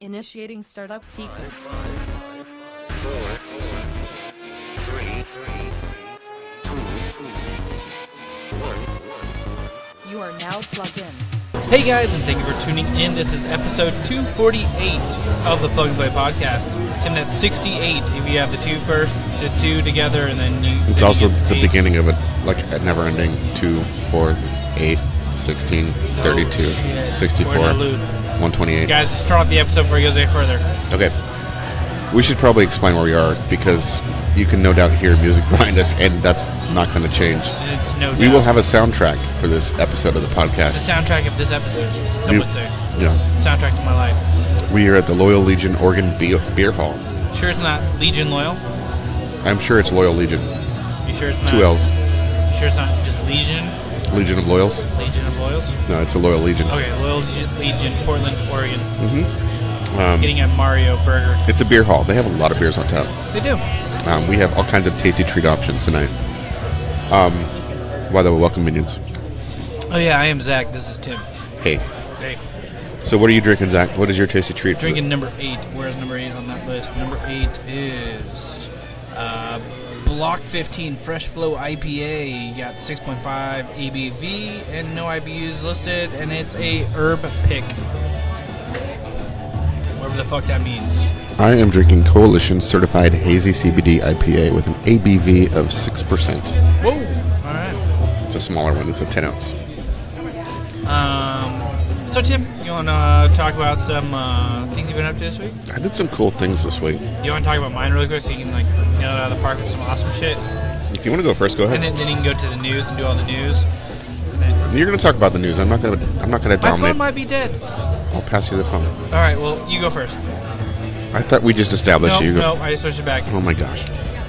Initiating startup sequence. 5, 4, 3, 2, 1. You are now plugged in. Hey guys, and thank you for tuning in. This is episode 248 of the Plug and Play podcast. Tim, that's 68 if you have the two first, the two together, and then you... It's then also you get the eight. beginning of it, like a never-ending 2, 4, 8, 16, 32, shit. 64, We're in a loop. 128. Guys, just turn off the episode before it goes any further. Okay. We should probably explain where we are, because you can no doubt hear music behind us, and that's not going to change. And it's no doubt. We will have a soundtrack for this episode of the the podcast. soundtrack of this episode, some would say. Yeah. Soundtrack to my life. We are at the Loyal Legion Oregon Beer Hall. Sure it's not Legion Loyal? I'm sure it's Loyal Legion. You sure it's not? 2 L's. You sure it's not just Legion? Legion of Loyals? Legion of Loyals? No, it's the Loyal Legion. Okay, Loyal Legion, Portland, Oregon. Mm-hmm. Getting a Mario burger. It's a beer hall. They have a lot of beers on tap. They do. We have all kinds of tasty treat options tonight. By the way, welcome, minions. Oh yeah, I am Zach. This is Tim. Hey. Hey. So what are you drinking, Zach? What is your tasty treat? Drinking number 8. Where's number 8 on that list? Number 8 is Block 15 Fresh Flow IPA. You got 6.5 ABV and no IBUs listed, and it's a herb pick. Whatever the fuck that means. I am drinking Coalition Certified Hazy CBD IPA with an ABV of 6%. Whoa! Alright. It's a smaller one. It's a 10 ounce. So Tim, you want to talk about some things you've been up to this week? I did some cool things this week. You want to talk about mine really quick so you can like nail it out of the park with some awesome shit? If you want to go first, go ahead. And then you can go to the news and do all the news. And then You're going to talk about the news. I'm not going to my dominate. phone might be dead. I'll pass you the phone. All right, well, you go first. I thought we just established you. No, I switched it back. Oh my gosh.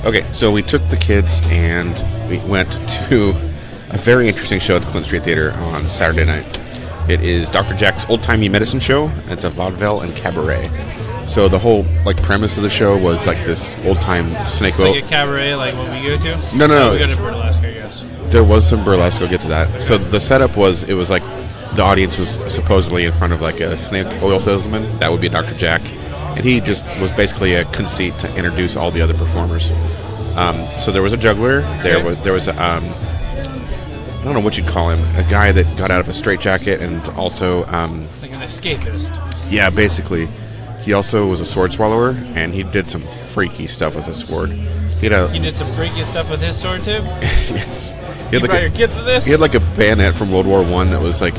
Okay, so we took the kids and we went to a very interesting show at the Clinton Street Theater on Saturday night. It is Dr. Jack's Old Timey Medicine Show. It's a vaudeville and cabaret. So the whole premise of the show was like this old time snake It's oil. like a cabaret, like what we go to. No. We go to burlesque, I guess. There was some burlesque. We'll get to that. So the setup was, it was like the audience was supposedly in front of like a snake oil salesman. That would be Dr. Jack. And he just was basically a conceit to introduce all the other performers. So there was a juggler. There was a, I don't know what you'd call him. A guy that got out of a straitjacket and also... Like an escapist. yeah, basically. He also was a sword swallower, and he did some freaky stuff with his sword. He had You did some freaky stuff with his sword, too? yes. He You brought your kids to this? He had like a bayonet from World War I that was like,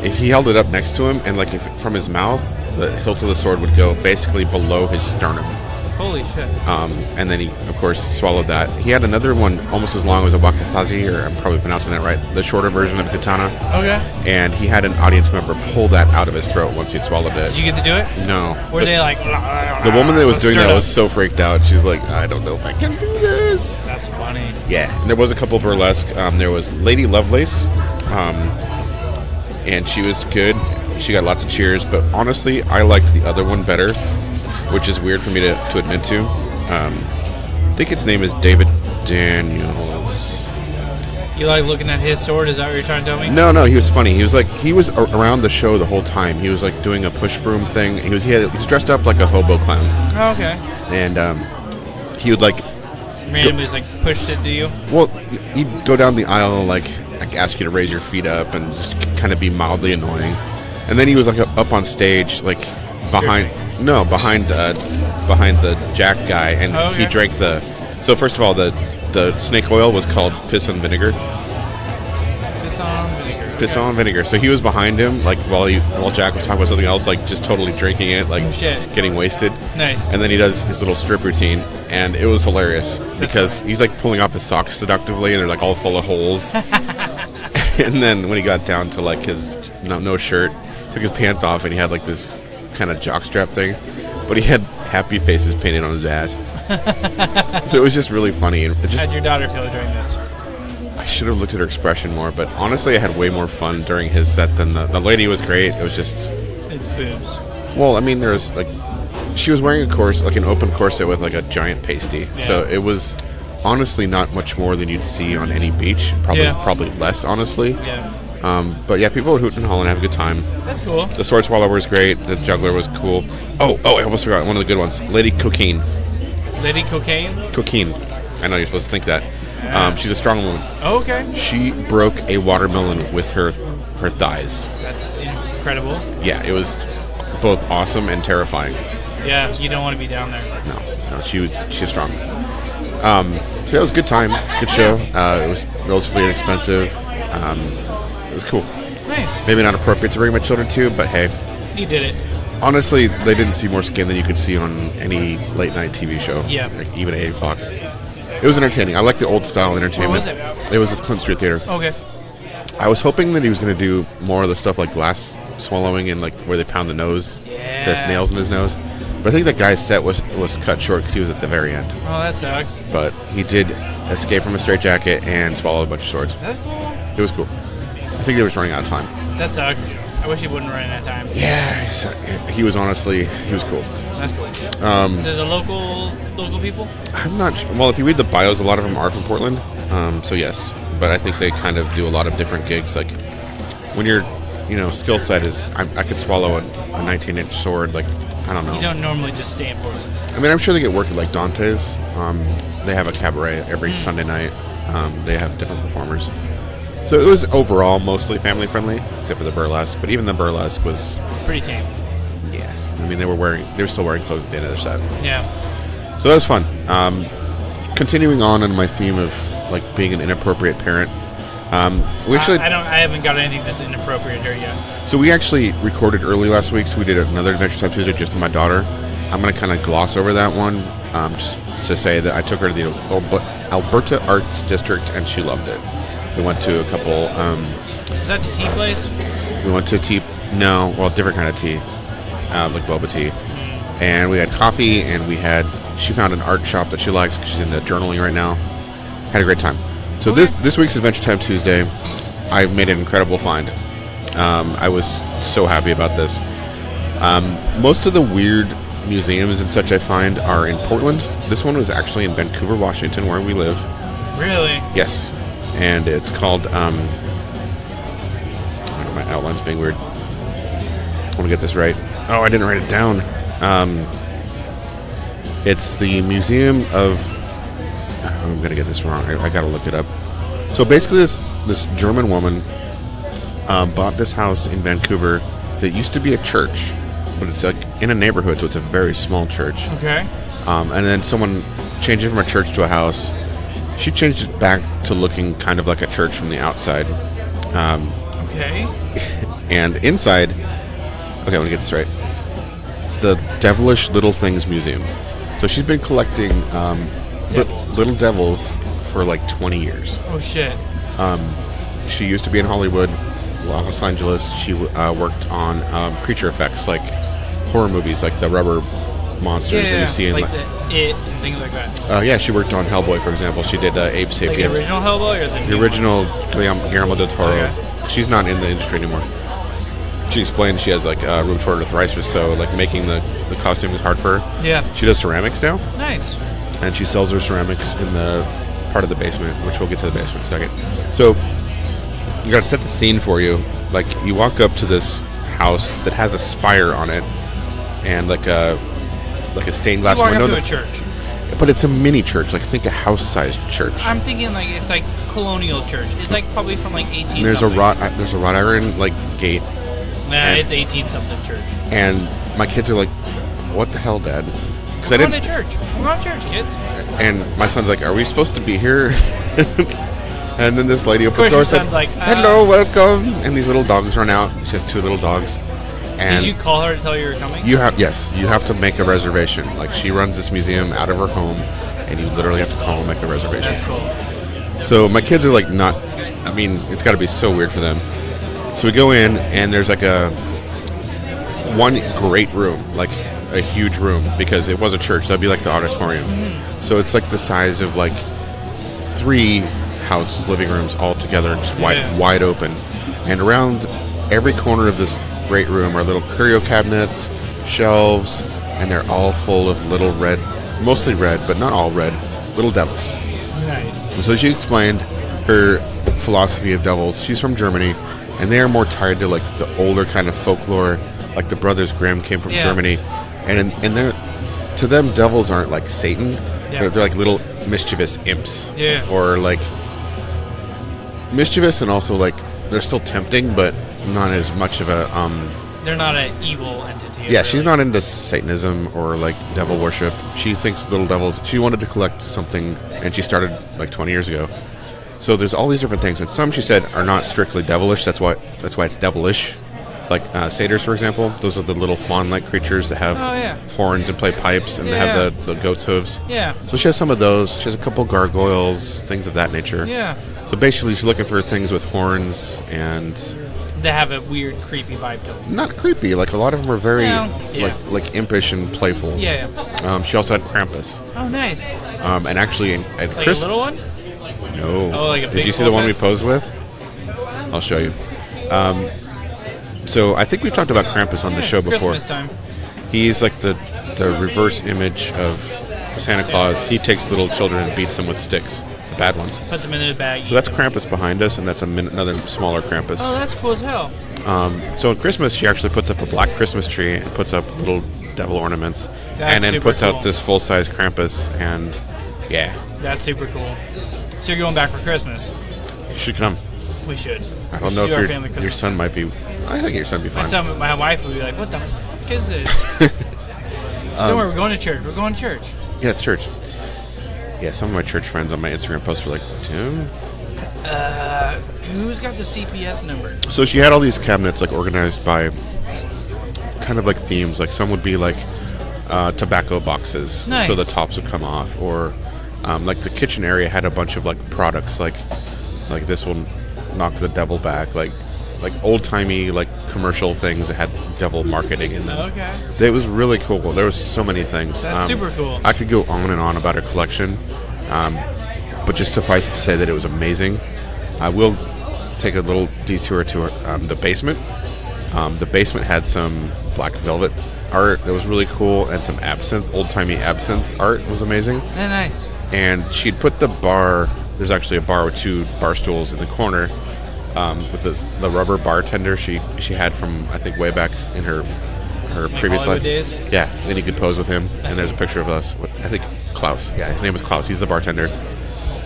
if he held it up next to him, and like from his mouth, the hilt of the sword would go basically below his sternum. Holy shit. And then he, of course, swallowed that. He had another one almost as long as a wakizashi, or I'm probably pronouncing that right, the shorter version of a katana. Okay. And he had an audience member pull that out of his throat once he'd swallowed it. Did you get to do it? No. Were they like... The woman that was doing that was so freaked out. She's like, I don't know if I can do this. That's funny. Yeah. And there was a couple burlesque. There was Lady Lovelace, and she was good. She got lots of cheers, but honestly, I liked the other one better, which is weird for me to admit to. I think its name is David Daniels. You like looking at his sword? Is that what you're trying to tell me? No, he was funny. He was around the show the whole time. He was like doing a push broom thing. He was dressed up like a hobo clown, Oh, okay. and he would like Randomly just like push it to you? Well, he'd go down the aisle and like ask you to raise your feet up and just kind of be mildly annoying. And then he was like up on stage, like behind the Jack guy, and he drank the. So first of all, the snake oil was called piss and vinegar. Piss on vinegar. So he was behind him, like while Jack was talking about something else, like just totally drinking it, like getting wasted. Nice. And then he does his little strip routine, and it was hilarious because he's like pulling off his socks seductively, and they're like all full of holes. And then when he got down to like his no shirt, took his pants off, and he had like this kind of jockstrap thing, but he had happy faces painted on his ass. So it was just really funny. And how'd your daughter feel during this? I should have looked at her expression more, but honestly, I had way more fun during his set than the lady was great. It was just... It's boobs. Well, I mean, there's like... She was wearing an open corset with like a giant pasty. Yeah. So it was honestly not much more than you'd see on any beach. Probably less, honestly. Yeah. But yeah, people were hooting and hollering, having a good time. That's cool. The sword swallower was great. The juggler was cool. Oh, I almost forgot one of the good ones. Lady Cocaine. Lady Cocaine? Cocaine. I know you're supposed to think that. She's a strong woman. Oh, okay. She broke a watermelon with her thighs. That's incredible. Yeah, it was both awesome and terrifying. Yeah, you don't want to be down there. No, she was strong. So it was a good time, good show. It was relatively inexpensive. It was cool. Nice. Maybe not appropriate to bring my children to, but hey. You did it. Honestly, they didn't see more skin than you could see on any late night TV show. Yeah. Like, even at 8 o'clock. It was entertaining. I like the old style entertainment. Where was it? It was at Clinton Street Theater. Okay. I was hoping that he was going to do more of the stuff like glass swallowing and like where they pound the nose. Yeah. There's nails in his nose. But I think that guy's set was cut short because he was at the very end. Oh, that sucks. But he did escape from a straitjacket and swallow a bunch of swords. That's cool. It was cool. I think they were running out of time. That sucks. I wish he wouldn't run out of time. Yeah, he was cool. That's cool. Is this a local people? I'm not sure. Well, if you read the bios, a lot of them are from Portland. So yes, but I think they kind of do a lot of different gigs. Like when your, skill set is, I could swallow a 19-inch sword. Like I don't know. You don't normally just stay in Portland. I mean, I'm sure they get work at like Dante's. They have a cabaret every Sunday night. They have different performers. So it was overall mostly family friendly, except for the burlesque. But even the burlesque was pretty tame. Yeah, I mean they were still wearing clothes at the end of their set. Yeah. So that was fun. Continuing on my theme of like being an inappropriate parent. We actually I haven't got anything that's inappropriate here yet. So we actually recorded early last week. So we did another Adventure Time Tuesday just with my daughter. I'm going to kind of gloss over that one, just to say that I took her to the Alberta Arts District and she loved it. We went to a couple. Is that the tea place? We went to different kind of tea, like boba tea, and we had coffee, and she found an art shop that she likes because she's into journaling right now. Had a great time. So this week's Adventure Time Tuesday, I made an incredible find. I was so happy about this. Most of the weird museums and such I find are in Portland. This one was actually in Vancouver, Washington, where we live. Really? Yes. And it's called, my outline's being weird. I want to get this right. Oh, I didn't write it down. It's the Museum of, I'm going to get this wrong. I got to look it up. So basically this German woman bought this house in Vancouver that used to be a church, but it's like in a neighborhood, so it's a very small church. Okay. And then someone changed it from a church to a house. She changed it back to looking kind of like a church from the outside. Okay. And inside, okay, I want to get this right. The Devilish Little Things Museum. So she's been collecting little devils for like 20 years. Oh, shit. She used to be in Hollywood, Los Angeles. She worked on creature effects, like horror movies, like the rubber monsters that you see in like the It and things like that. Yeah, she worked on Hellboy, for example. She did Ape Sapiens. Like the original Hellboy or the original Guillermo del Toro. Okay. She's not in the industry anymore. She explained she has like rheumatoid arthritis, so like making the costume is hard for her. Yeah. She does ceramics now. Nice. And she sells her ceramics in the part of the basement, which we'll get to the basement in a second. So you got to set the scene for you. Like you walk up to this house that has a spire on it, and like a stained glass window. Up to a church. But it's a mini church, like think a house-sized church. I'm thinking like it's like colonial church. It's like probably from like 18. There's a wrought iron like gate. Nah, it's 18 something church. And my kids are like, "What the hell, Dad?" Because I didn't. We're going to church. We're going to church, kids. And my son's like, "Are we supposed to be here?" And then this lady opens the door and said, like, "Hello, welcome." And these little dogs run out. She has 2 little dogs. And did you call her to tell you were coming? You have to make a reservation. Like she runs this museum out of her home, and you literally have to call and make a reservation. That's cool. So my kids are like not. I mean, it's got to be so weird for them. So we go in, and there's like one great room, like a huge room, because it was a church. That'd be like the auditorium. Mm-hmm. So it's like the size of like 3 house living rooms all together, just wide open. And around every corner of this great room are little curio cabinets, shelves, and they're all full of little red, mostly red, but not all red, little devils. Nice. So she explained her philosophy of devils. She's from Germany, and they are more tied to like the older kind of folklore. Like the Brothers Grimm came from Germany, and they're, to them, devils aren't like Satan. They're like little mischievous imps. Yeah. Or like mischievous, and also like they're still tempting, but not as much of a They're not an evil entity. Yeah, she's not into Satanism or like devil worship. She thinks little devils. She wanted to collect something, and she started like 20 years ago. So there's all these different things, and some, she said, are not strictly devilish. That's why it's devilish. Like satyrs, for example, those are the little fawn-like creatures that have horns and play pipes, and they have the goat's hooves. Yeah. So she has some of those. She has a couple gargoyles, things of that nature. Yeah. So basically, she's looking for things with horns and. They have a weird, creepy vibe to them. Not creepy. Like a lot of them are very Yeah. like impish and playful. Yeah. She also had Krampus. Oh, nice. And actually, at Like Chris. a little one? No. Oh, like a Did big you see the one full we set? posed with? I'll show you. So I think we've talked about Krampus on the show before. Christmas time. He's like the reverse image of Santa Claus. He takes little children and beats them with sticks, the bad ones. Puts them in a bag. So that's Krampus behind us, and that's another smaller Krampus. Oh, that's cool as hell. So at Christmas, she actually puts up a black Christmas tree and puts up little devil ornaments, That's and then super puts cool. out this full-size Krampus, and yeah, That's super cool. So you're going back for Christmas? you should come. We should. I We don't should know do if our family your Christmas. son might be. I think your son would be fine. My wife would be like, "What the fuck is this?" Don't worry, we're going to church. We're going to church. Yeah, it's church. Yeah, some of my church friends on my Instagram posts were like, Tim? Who's got the CPS number? So she had all these cabinets like organized by kind of like themes. Like some would be like tobacco boxes, Nice. so the tops would come off, or like the kitchen area had a bunch of like products like this will knock the devil back, like old timey like commercial things that had devil marketing in them. Okay. It was really cool. There was so many things. That's super cool. I could go on and on about her collection, but just suffice it to say that it was amazing. I will take a little detour to the basement. The basement had some black velvet art that was really cool, and some absinthe, old-timey absinthe art was amazing. Nice. And she'd put the bar, there's actually a bar with two bar stools in the corner, with the rubber bartender she had from, I think, way back in her previous Hollywood life. days? Yeah, and you could pose with him, and there's a picture of us. I think Klaus. Yeah, his name was Klaus. He's the bartender.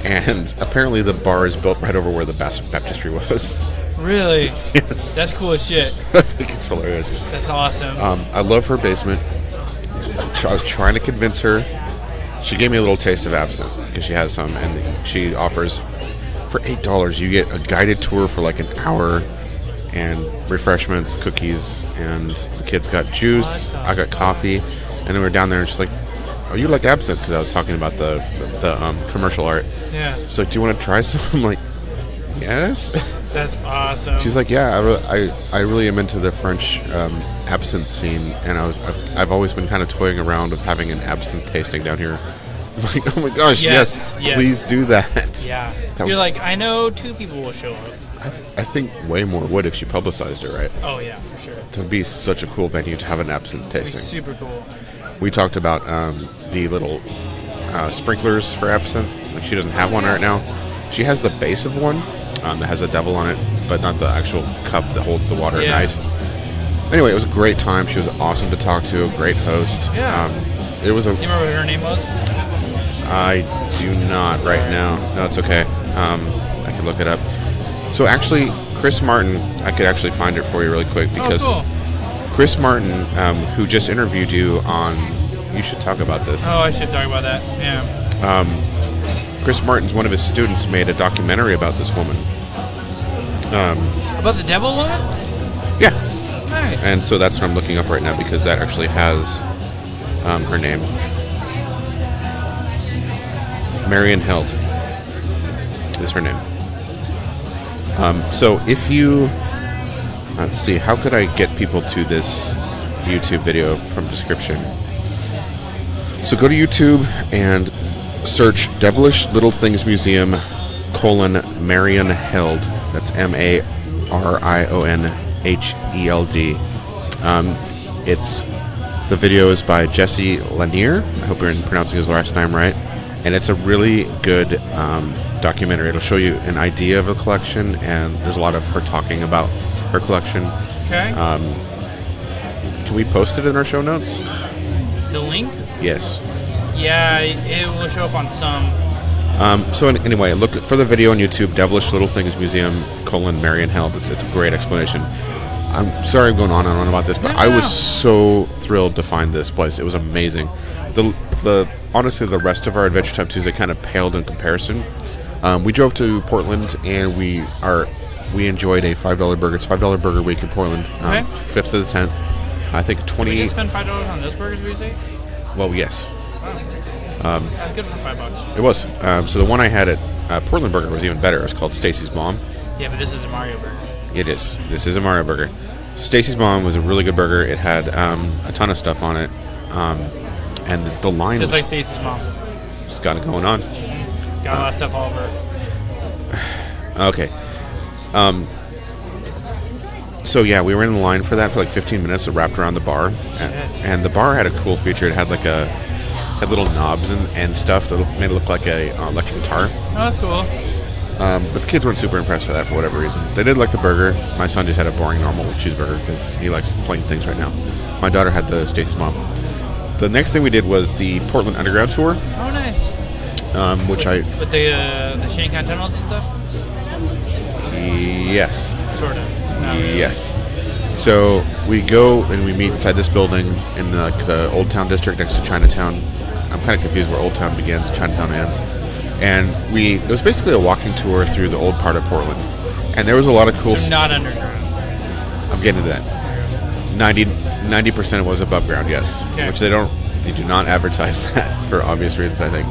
And apparently the bar is built right over where the baptistry was. Really? Yes. That's cool as shit. I think it's hilarious. That's awesome. I love her basement. I was trying to convince her. She gave me a little taste of absinthe because she has some, and she offers for $8 you get a guided tour for like an hour, and refreshments, cookies, and the kids got juice. I got coffee, and then we were down there, and she's like, "Oh, you like absinthe?" Because I was talking about the commercial art. Yeah. So, do you want to try some? I'm like, yes. That's awesome. She's like, yeah, I really am into the French absinthe scene, and I've always been kind of toying around with having an absinthe tasting down here. I'm like, oh my gosh, yes, please do that. Yeah. That You're like, I know 2 people will show up. I think way more would if she publicized it, right? Oh, yeah, for sure. It would be such a cool venue to have an absinthe It'd be tasting. super cool. We talked about the little sprinklers for absinthe. Like, she doesn't have one right now. She has the base of one that has a devil on it, but not the actual cup that holds the water Yeah. at night. Anyway, it was a great time. She was awesome to talk to, a great host. Yeah. It was a. Do you remember what her name was? I do not right now. No, it's okay. I can look it up. So actually, Chris Martin, I could actually find it for you really quick because Oh, cool. Chris Martin, who just interviewed you on, you should talk about this. Oh, I should talk about that. Yeah. Chris Martin's one of his students made a documentary about this woman. About the devil woman? Yeah, Nice. and so that's what I'm looking up right now because that actually has her name. Marion Held is her name. So if you, let's see, how could I get people to this YouTube video from description? So go to YouTube and search Devilish Little Things Museum, Marion Held. That's MARIONHELD. The video is by Jesse Lanier. I hope I'm pronouncing his last name right. And it's a really good documentary. It'll show you an idea of a collection, and there's a lot of her talking about her collection. Okay. Can we post it in our show notes? The link? Yes. Yeah, it will show up on some. Anyway, look for the video on YouTube, Devilish Little Things Museum, Marion Held. It's a great explanation. I'm sorry I'm going on and on about this, but I was so thrilled to find this place. It was amazing. Honestly, the rest of our Adventure Time Tuesday kind of paled in comparison. We drove to Portland, and we enjoyed a $5 burger. It's $5 burger week in Portland, 5th to the 10th. I think 20. Did we just spend $5 on those burgers, we say? Well, yes. Wow. That's good for $5. It was. So the one I had at Portland Burger was even better. It was called Stacy's Mom. Yeah, but this is a Mario burger. It is. This is a Mario burger. Stacy's Mom was a really good burger. It had a ton of stuff on it. And the line just was... like Stacy's mom. Just got it going on. Got a lot of stuff all over. Okay. So yeah, we were in the line for that for like 15 minutes. It wrapped around the bar, and the bar had a cool feature. It had like had little knobs and stuff that made it look like a electric guitar. Oh, that's cool. But the kids weren't super impressed with that for whatever reason. They did like the burger. My son just had a boring normal cheeseburger because he likes plain things right now. My daughter had the Stacy's Mom. The next thing we did was the Portland Underground tour. Oh, nice. Which I... With the Shanghai tunnels and stuff? Yes. Sort of. Not really. Yes. So we go and we meet inside this building in the Old Town district next to Chinatown. I'm kind of confused where Old Town begins and Chinatown ends. And it was basically a walking tour through the old part of Portland. And there was a lot of cool... So not underground. I'm getting to that. 90% was above ground, yes. Okay. Which they do not advertise that for obvious reasons, I think.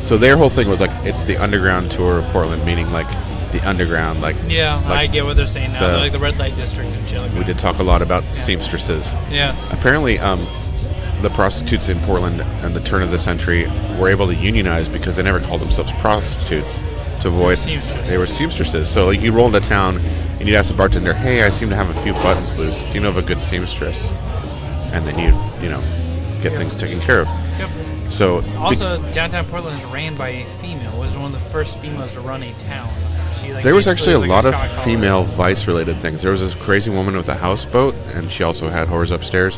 So their whole thing was like, it's the underground tour of Portland, meaning like the underground, like... Yeah, like I get what they're saying now. Like the red light district and shit like that. We did talk a lot about seamstresses. Yeah. Apparently, the prostitutes in Portland at the turn of the century were able to unionize because they never called themselves prostitutes to avoid... They were seamstresses. So like, you roll into town and you'd ask the bartender, hey, I seem to have a few buttons loose. Do you know of a good seamstress? And then you get things taken care of. Yep. So also, downtown Portland is ran by a female. Was one of the first females to run a town. There was actually a lot of female vice-related things. There was this crazy woman with a houseboat, and she also had whores upstairs.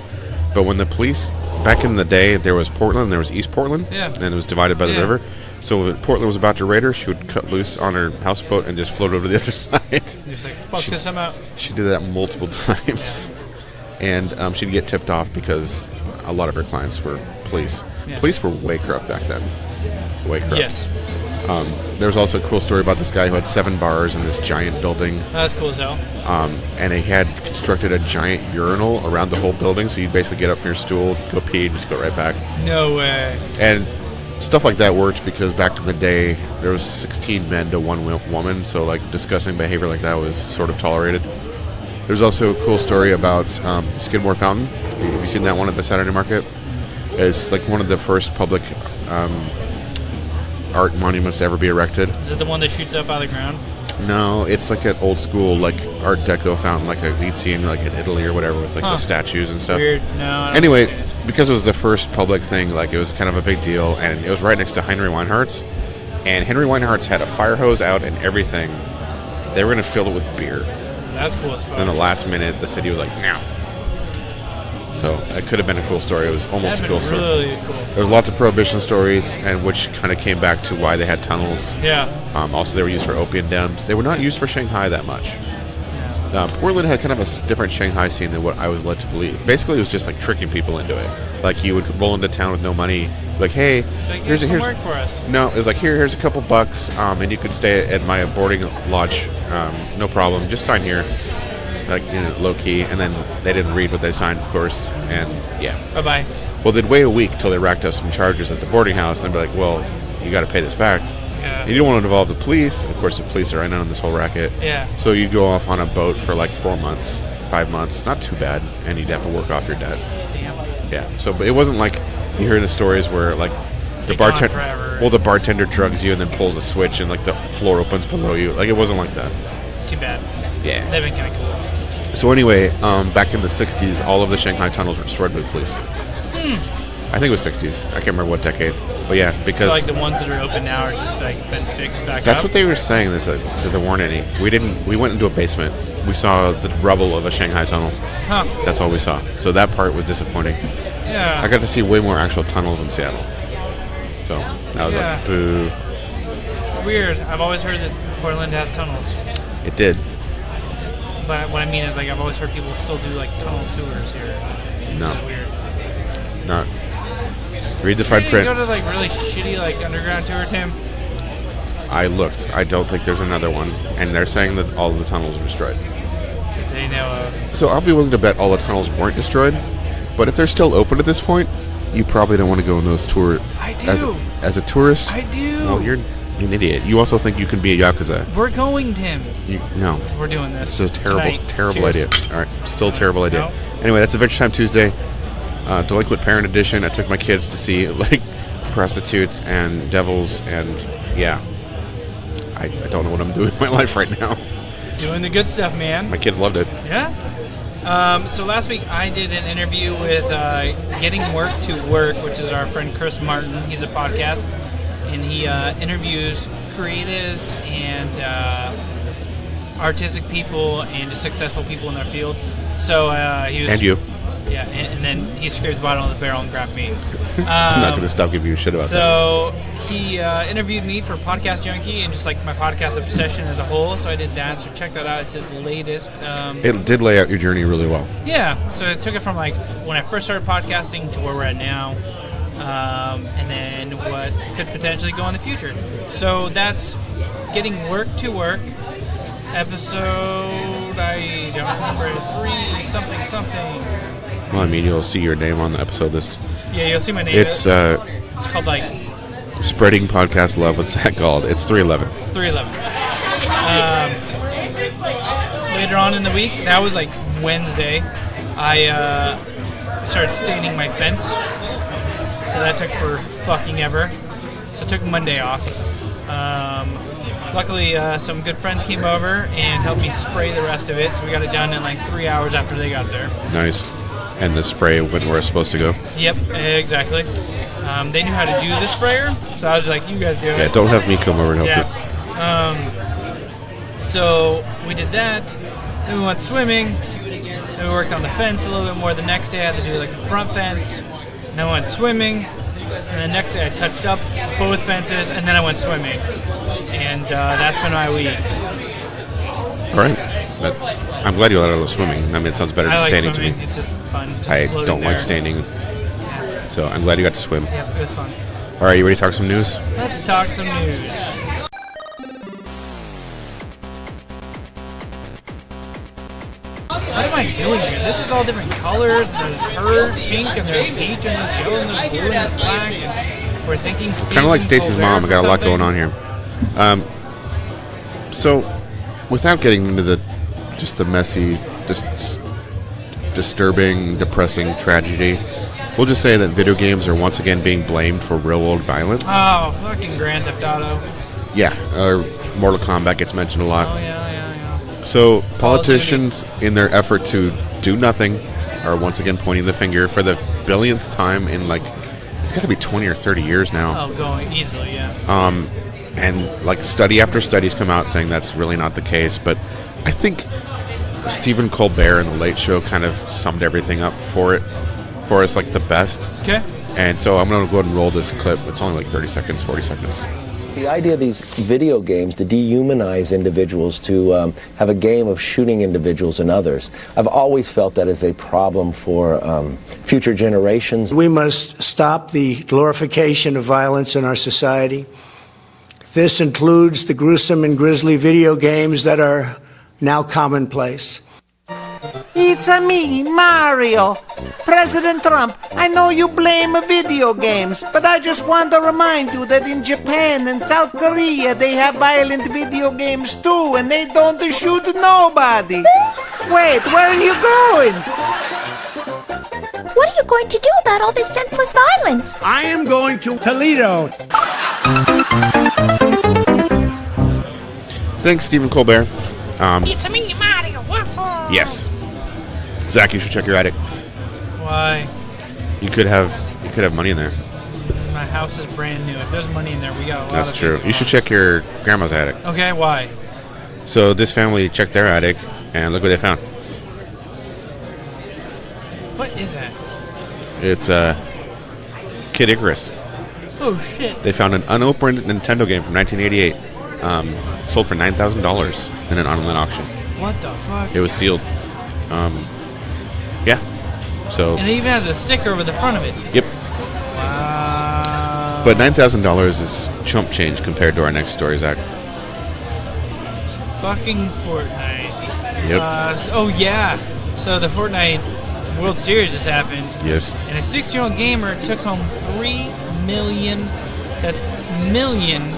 But when the police, back in the day, there was Portland, there was East Portland, and it was divided by the river. So when Portland was about to raid her, she would cut loose on her houseboat and just float over to the other side. Just like, fuck this, I'm out. She did that multiple times. And she'd get tipped off because a lot of her clients were police. Yeah. Police were way corrupt back then. Way corrupt. Yes. There was also a cool story about this guy who had 7 bars in this giant building. Oh, that's cool as hell. And he had constructed a giant urinal around the whole building, so you'd basically get up from your stool, go pee, and just go right back. No way. And stuff like that worked because back in the day, there was 16 men to 1 woman, so like disgusting behavior like that was sort of tolerated. There's also a cool story about the Skidmore Fountain. Have you seen that one at the Saturday Market? It's like one of the first public art monuments to ever be erected. Is it the one that shoots up out of the ground? No, it's like an old school like Art Deco fountain, like you'd see in like in Italy or whatever, with like the statues and stuff. Weird. No. Anyway, because it was the first public thing, like it was kind of a big deal, and it was right next to Henry Weinhardt's. And Henry Weinhardt's had a fire hose out and everything. They were going to fill it with beer. That's cool as fuck. Then the last minute, the city was like, no. So it could have been a cool story. It was almost a cool story. Really cool. There was lots of prohibition stories, and which kind of came back to why they had tunnels. Yeah. Also, they were used for opium dens. They were not used for Shanghai that much. Yeah. Portland had kind of a different Shanghai scene than what I was led to believe. Basically, it was just like tricking people into it. Like you would roll into town with no money. Like, hey, here's work for us. No, it was like here's a couple bucks, and you could stay at my boarding lodge, no problem. Just sign here. Like, low key, and then they didn't read what they signed, of course, and yeah. Bye-bye. Well, they'd wait a week till they racked up some charges at the boarding house, and they'd be like, well, you got to pay this back. Yeah. You don't want to involve the police. Of course, the police are in on this whole racket. Yeah. So you go off on a boat for like 4 months, 5 months, not too bad, and you'd have to work off your debt. Damn. Yeah. So, but it wasn't like you hear the stories where like the bartender, well, the bartender drugs you and then pulls a switch and like the floor opens below you. Like it wasn't like that. Too bad. Yeah. That'd been kind of cool. So anyway, back in the 60s, all of the Shanghai tunnels were destroyed by the police. I think it was 60s. I can't remember what decade. But yeah, because So like the ones that are open now are just like been fixed back that's up. what they were saying. Is that there weren't any. We went into a basement. We saw the rubble of a Shanghai tunnel. Huh. That's all we saw. So that part was disappointing. Yeah. I got to see way more actual tunnels in Seattle. So I was Yeah. like, boo. It's weird. I've always heard that Portland has tunnels. It did. But what I mean is, like, I've always heard people still do, like, tunnel tours here. It's No. just weird. Not. Read the You fine didn't print. go to, like, really shitty, like, underground tour, Tim? I looked. I don't think there's another one. And they're saying that all of the tunnels are destroyed. They know of. So I'll be willing to bet all the tunnels weren't destroyed. But if they're still open at this point, you probably don't want to go on those tours. I do. As a tourist? I do. Well, you're an idiot. You also think you can be a Yakuza. We're going, Tim. No. We're doing this. It's a terrible, tonight. terrible Cheers. idea. All right. Still a terrible idea. No. Anyway, that's Adventure Time Tuesday. Delinquent Parent Edition. I took my kids to see, like, prostitutes and devils. And, yeah. I don't know what I'm doing with my life right now. Doing the good stuff, man. My kids loved it. Yeah. So last week I did an interview with Getting Work to Work, which is our friend Chris Martin. He's a podcast, and he interviews creatives and artistic people and just successful people in their field. So he was, And you. yeah, and then he scraped the bottom of the barrel and grabbed me. I'm not going to stop giving you shit about that. So he interviewed me for Podcast Junkie and just like my podcast obsession as a whole. So I did that. So check that out. It's his latest. It did lay out your journey really well. Yeah. So it took it from like when I first started podcasting to where we're at now, and then what could potentially go in the future. So that's Getting Work to Work, episode I don't remember 3 something something. Well, I mean, you'll see your name on the episode list. Yeah, you'll see my name. It's It's called like Spreading Podcast Love. What's that called? It's 311. 311. Later on in the week, that was like Wednesday, I started staining my fence. So that took for fucking ever. So I took Monday off. Luckily, some good friends came over and helped me spray the rest of it. So we got it done in like 3 hours after they got there. Nice. And the spray went where it's supposed to go. Yep, exactly. They knew how to do the sprayer, so I was like, you guys do it. Yeah, don't have me come over and help you. So we did that. Then we went swimming. Then we worked on the fence a little bit more. The next day I had to do like the front fence. And then I went swimming. And the next day I touched up both fences, and then I went swimming. And that's been my week. All right. But I'm glad you let out swimming. I mean, it sounds better I than like standing swimming. to me. It's just fun. Just I floating don't like there. standing. So I'm glad you got to swim. Yep, it was fun. All right, you ready to talk some news? Let's talk some news. What am I doing here? This is all different colors. There's pink, and there's peach, and there's yellow, and there's blue, and there's black. And we're thinking Kind of like Stacy's mom. I got a lot going on here. So, without getting into the messy, disturbing, depressing tragedy, we'll just say that video games are once again being blamed for real-world violence. Oh, fucking Grand Theft Auto. Yeah, Mortal Kombat gets mentioned a lot. Oh, yeah. So, politicians, in their effort to do nothing, are once again pointing the finger for the billionth time in, like, it's got to be 20 or 30 years now. Oh, going easily, yeah. And, like, study after study's come out saying that's really not the case. But I think Stephen Colbert in The Late Show kind of summed everything up for us, like, the best. Okay. And so I'm going to go ahead and roll this clip. It's only like 30 seconds, 40 seconds. The idea of these video games to dehumanize individuals, to have a game of shooting individuals and others, I've always felt that is a problem for future generations. We must stop the glorification of violence in our society. This includes the gruesome and grisly video games that are now commonplace. It's me, Mario. President Trump, I know you blame video games, but I just want to remind you that in Japan and South Korea they have violent video games too, and they don't shoot nobody. Wait, where are you going? What are you going to do about all this senseless violence? I am going to Toledo. Thanks, Stephen Colbert. It's me, Mario. Yes. Zach, you should check your attic. Why? You could have You could have money in there. My house is brand new. If there's money in there, we got a lot That's of true. things You should going check your grandma's attic. on. Okay, why? So this family checked their attic, and look what they found. What is that? It's Kid Icarus. Oh, shit. They found an unopened Nintendo game from 1988. Sold for $9,000 in an online auction. What the fuck? It was sealed. Yeah. So. And it even has a sticker over the front of it. Yep. Wow. But $9,000 is chump change compared to our next story, Zach. Fucking Fortnite. Yep. Oh, yeah. So the Fortnite World Series just happened. Yes. And a 16-year-old gamer took home $3 million. That's $million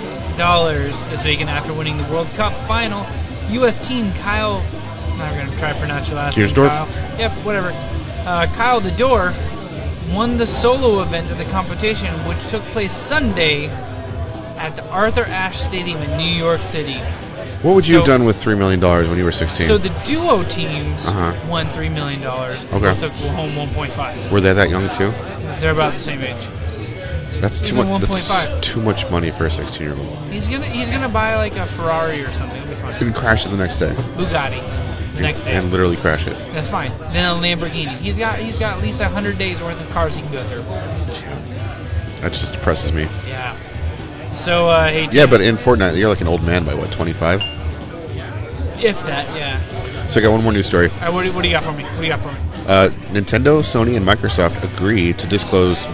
this weekend after winning the World Cup final. U.S. team Kyle. I'm not going to try to pronounce your last name. Kiersdorf? Kyle. Yep, whatever. Kyle the Dwarf won the solo event of the competition, which took place Sunday at the Arthur Ashe Stadium in New York City. What would you have done with $3 million when you were 16? So the duo teams Uh-huh. won $3 million. Okay. Both took home 1.5. Were they that young too? They're about the same age. That's too Even much. 1.5. That's too much money for a 16-year-old. He's gonna buy like a Ferrari or something. It'll be fine. And crash it the next day. Bugatti. The next day. And literally crash it. That's fine. Then a Lamborghini. He's got at least 100 days worth of cars he can go through. That just depresses me. Yeah. So hey. Yeah, but in Fortnite, you're like an old man by what, 25? If that, yeah. So I got one more news story. All right, what do you got for me? Nintendo, Sony, and Microsoft agree to disclose.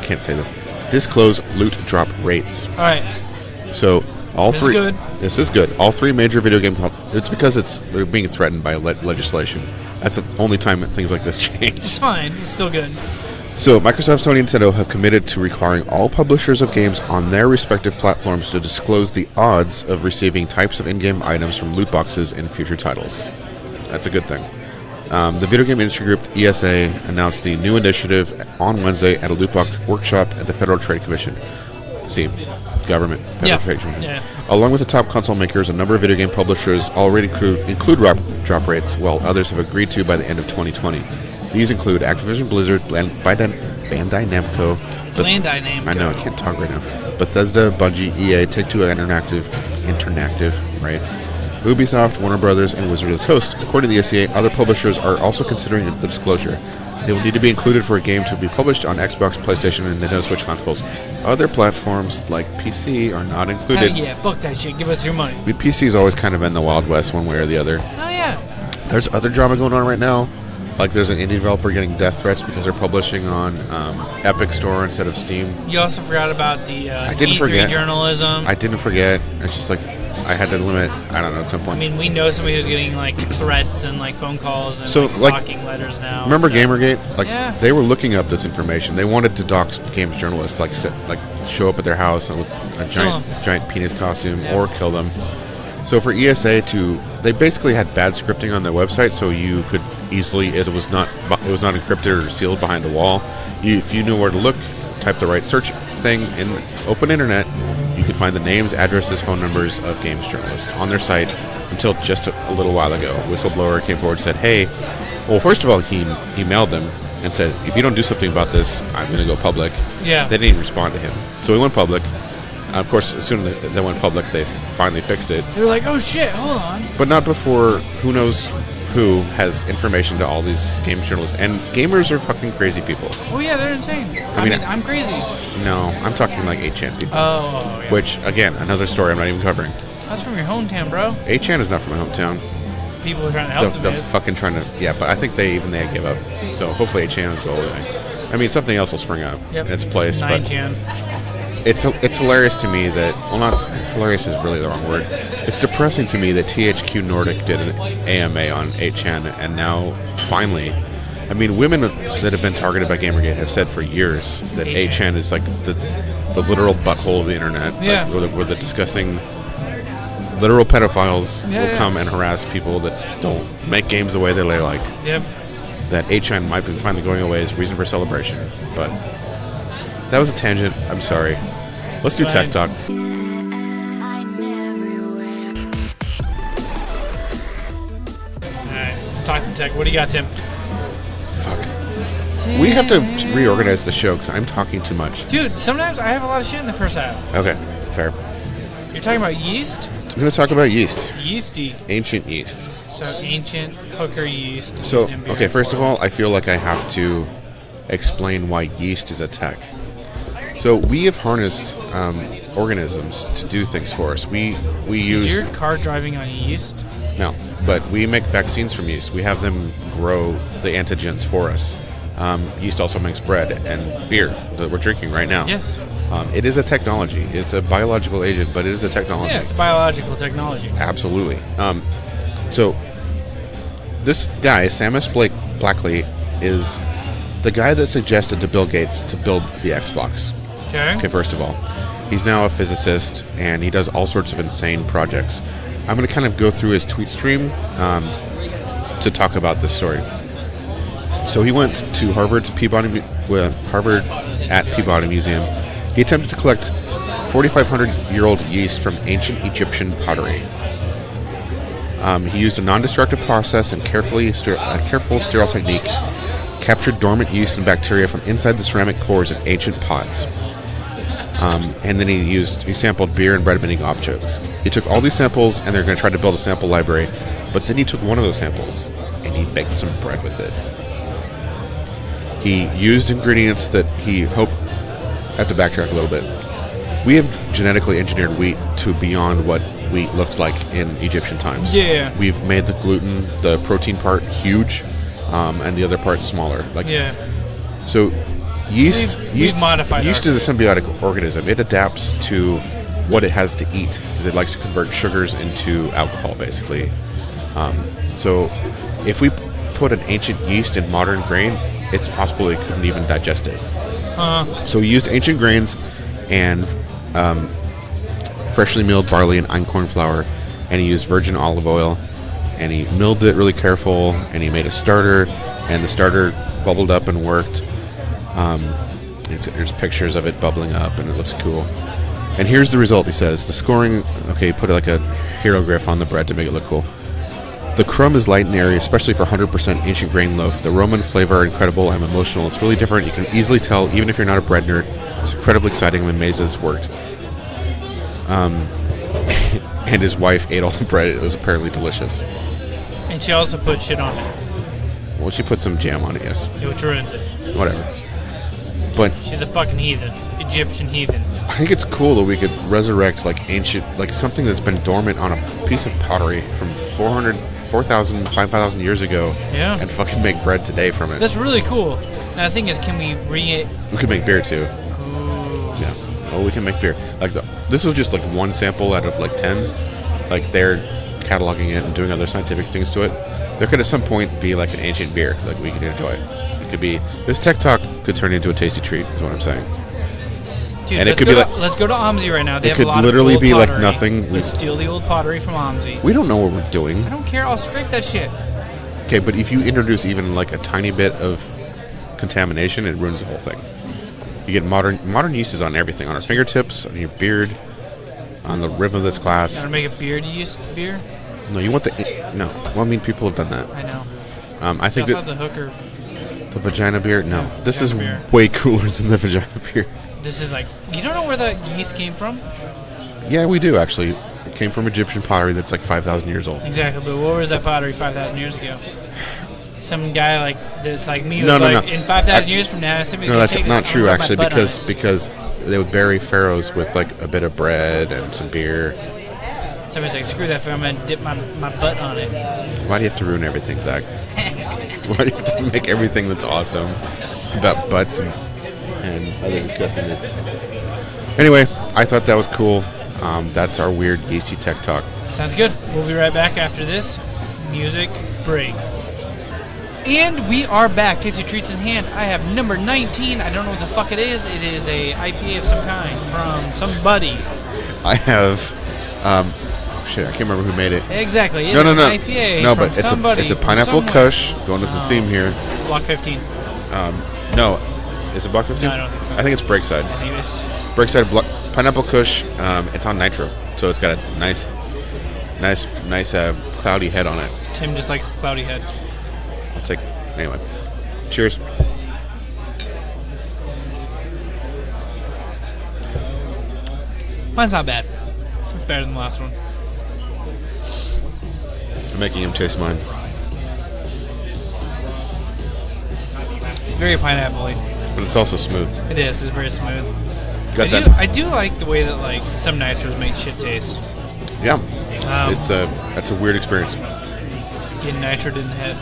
Can't say this. Disclose loot drop rates. All right. So all This three. is good. This is good. All three major video game. It's because they're being threatened by legislation. That's the only time that things like this change. It's fine. It's still good. So, Microsoft, Sony, and Nintendo have committed to requiring all publishers of games on their respective platforms to disclose the odds of receiving types of in-game items from loot boxes in future titles. That's a good thing. The video game industry group ESA announced the new initiative on Wednesday at a loot box workshop at the Federal Trade Commission. See, government, Federal Trade Commission. Yeah. Along with the top console makers, a number of video game publishers already include drop rates, while others have agreed to by the end of 2020. These include Activision Blizzard, Bandai Namco. Bandai Namco. I know, I can't talk right now. Bethesda, Bungie, EA, Take-Two Interactive, right? Ubisoft, Warner Brothers, and Wizards of the Coast. According to the ESA, other publishers are also considering the disclosure. They will need to be included for a game to be published on Xbox, PlayStation, and Nintendo Switch consoles. Other platforms, like PC, are not included. Hell yeah, fuck that shit. Give us your money. PC's always kind of been the Wild West one way or the other. Oh yeah. There's other drama going on right now. Like there's an indie developer getting death threats because they're publishing on Epic Store instead of Steam. You also forgot about the I didn't E3 forget. journalism. I didn't forget. It's just like I had to limit. I don't know at some point. I mean, we know somebody who's getting like threats and like phone calls and So, like, like, stalking letters now. Remember so. Gamergate? Like Yeah. they were looking up this information. They wanted to dox games journalists, like show up at their house with a giant penis costume or kill them. So for ESA they basically had bad scripting on their website, so you could easily it was not encrypted or sealed behind a wall. If you knew where to look, type the right search thing in open internet, you could find the names, addresses, phone numbers of games journalists on their site until just a little while ago. A whistleblower came forward and said, hey, well, first of all, he emailed them and said, if you don't do something about this, I'm going to go public. Yeah. They didn't even respond to him. So he went public. Of course, as soon as they went public, they finally fixed it. They were like, oh shit, hold on. But not before who knows who has information to all these game journalists. And gamers are fucking crazy people. Oh yeah, they're insane. I mean, I'm crazy. No, I'm talking like 8chan people. Oh, yeah. Which, again, another story I'm not even covering. That's from your hometown, bro. 8chan is not from my hometown. People are trying to help them. They're fucking trying to... Yeah, but I think they give up. So hopefully 8chan will go away. I mean, something else will spring up in its place. 9chan. It's hilarious to me that... Well, not... Hilarious is really the wrong word. It's depressing to me that THQ Nordic did an AMA on 8chan, and now, finally... I mean, women that have been targeted by Gamergate have said for years that 8chan is like the literal butthole of the internet. Yeah. Like, where the disgusting... literal pedophiles will come and harass people that don't make games the way they like. Yep. That 8chan might be finally going away as reason for celebration. But that was a tangent. I'm sorry. Let's do Tech Talk. Alright, let's talk some tech. What do you got, Tim? Fuck. We have to reorganize the show because I'm talking too much. Dude, sometimes I have a lot of shit in the first half. Okay, fair. You're talking about yeast? I'm going to talk about yeast. Yeasty. Ancient yeast. So ancient hooker yeast. So, used in beer. okay, first of all, I feel like I have to explain why yeast is a tech. So we have harnessed organisms to do things for us. We use... Is your car driving on yeast? No, but we make vaccines from yeast. We have them grow the antigens for us. Yeast also makes bread and beer that we're drinking right now. Yes. It is a technology. It's a biological agent, but it is a technology. Yeah, it's biological technology. Absolutely. So this guy, Samus Blackley, is the guy that suggested to Bill Gates to build the Xbox. Okay, first of all. He's now a physicist, and he does all sorts of insane projects. I'm going to kind of go through his tweet stream to talk about this story. So he went to Harvard at Peabody Museum. He attempted to collect 4,500-year-old yeast from ancient Egyptian pottery. He used a non-destructive process and careful sterile technique, captured dormant yeast and bacteria from inside the ceramic cores of ancient pots. And then he sampled beer and bread making objects. He took all these samples, and they're going to try to build a sample library. But then he took one of those samples, and he baked some bread with it. He used ingredients that he hoped... I have to backtrack a little bit. We have genetically engineered wheat to beyond what wheat looked like in Egyptian times. Yeah. We've made the gluten, the protein part, huge, and the other part smaller. Yeah. So... Yeast modified yeast is a symbiotic organism. It adapts to what it has to eat because it likes to convert sugars into alcohol, basically. So if we put an ancient yeast in modern grain, it's possible it couldn't even digest it. So he used ancient grains and freshly milled barley and einkorn flour, and he used virgin olive oil, and he milled it really careful, and he made a starter, and the starter bubbled up and worked. There's pictures of it bubbling up, and it looks cool. And here's the result, he says. The scoring, okay, put like a hieroglyph on the bread to make it look cool. The crumb is light and airy, especially for 100% ancient grain loaf. The aroma and flavor are incredible and emotional. It's really different. You can easily tell, even if you're not a bread nerd. It's incredibly exciting. I'm amazed that it's worked. And his wife ate all the bread. It was apparently delicious. And she also put shit on it. Well, she put some jam on it, yes. Which ruins it. Whatever. But she's a fucking heathen. Egyptian heathen. I think it's cool that we could resurrect like ancient, like something that's been dormant on a piece of pottery from 4,000, 5,000 years ago. Yeah. And fucking make bread today from it. That's really cool. Now the thing is, can we We could make beer too. Ooh. Yeah. Oh, we can make beer. Like this was just like one sample out of like 10. Like they're cataloging it and doing other scientific things to it. There could at some point be like an ancient beer that we could enjoy. It could be this tech talk could turn into a tasty treat. Is what I'm saying. Dude, and it could be like let's go to OMSI right now. They it have could a lot literally of old be pottery. like nothing. Let's steal the old pottery from OMSI. We don't know what we're doing. I don't care. I'll scrape that shit. Okay, but if you introduce even like a tiny bit of contamination, it ruins the whole thing. You get modern yeast is on everything, on our fingertips, on your beard, on the rim of this glass. You want to make a beard yeast beer? No, you want the no. Well, I mean, people have done that. I know. I think that the hooker. The vagina beer. No, this is beer. way cooler than the vagina beer. This is like, you don't know where the yeast came from? Yeah, we do actually. It came from Egyptian pottery that's like 5,000 years old. Exactly, but what was that pottery 5,000 years ago? Some guy like that's like me was No. in 5,000 years from now, No, that's not true actually, because they would bury pharaohs with like a bit of bread and some beer. Somebody's like, screw that, I'm gonna dip my butt on it. Why do you have to ruin everything, Zach? Why do you have to make everything that's awesome about butts and other disgustingness? Anyway, I thought that was cool. That's our weird yeasty tech talk. Sounds good. We'll be right back after this music break. And we are back. Tasty treats in hand. I have number 19. I don't know what the fuck it is. It is a IPA of some kind from somebody. I have shit, I can't remember who made it. Exactly. It no. is an IPA no, from but somebody it's a pineapple somewhere. kush, going with the theme here. Block 15. No. Is it Block 15? No, I don't think so. I think it's Breakside. I think it is. Breakside pineapple kush. It's on nitro, so it's got a nice cloudy head on it. Tim just likes cloudy head. It's like, anyway. Cheers. Mine's not bad. It's better than the last one. I'm making him taste mine. It's very pineapple-y. But it's also smooth. It is. It's very smooth. Got I do like the way that like some nitros make shit taste. Yeah. That's a weird experience. Getting nitroed in the head.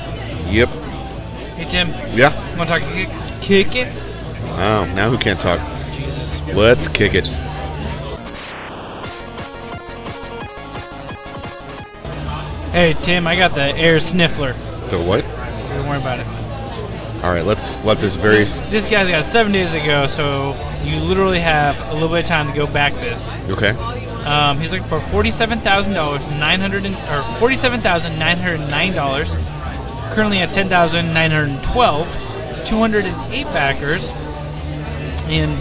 Yep. Hey Tim. Yeah. Want to talk kick it? Wow. Now who can't talk? Jesus. Let's kick it. Hey Tim, I got the air sniffler. The what? Don't worry about it. All right. Let's let this very. This guy's got 7 days to go, so you literally have a little bit of time to go back this. Okay. He's looking for $47,000, $47,909. Currently at $10,912, 208 backers, and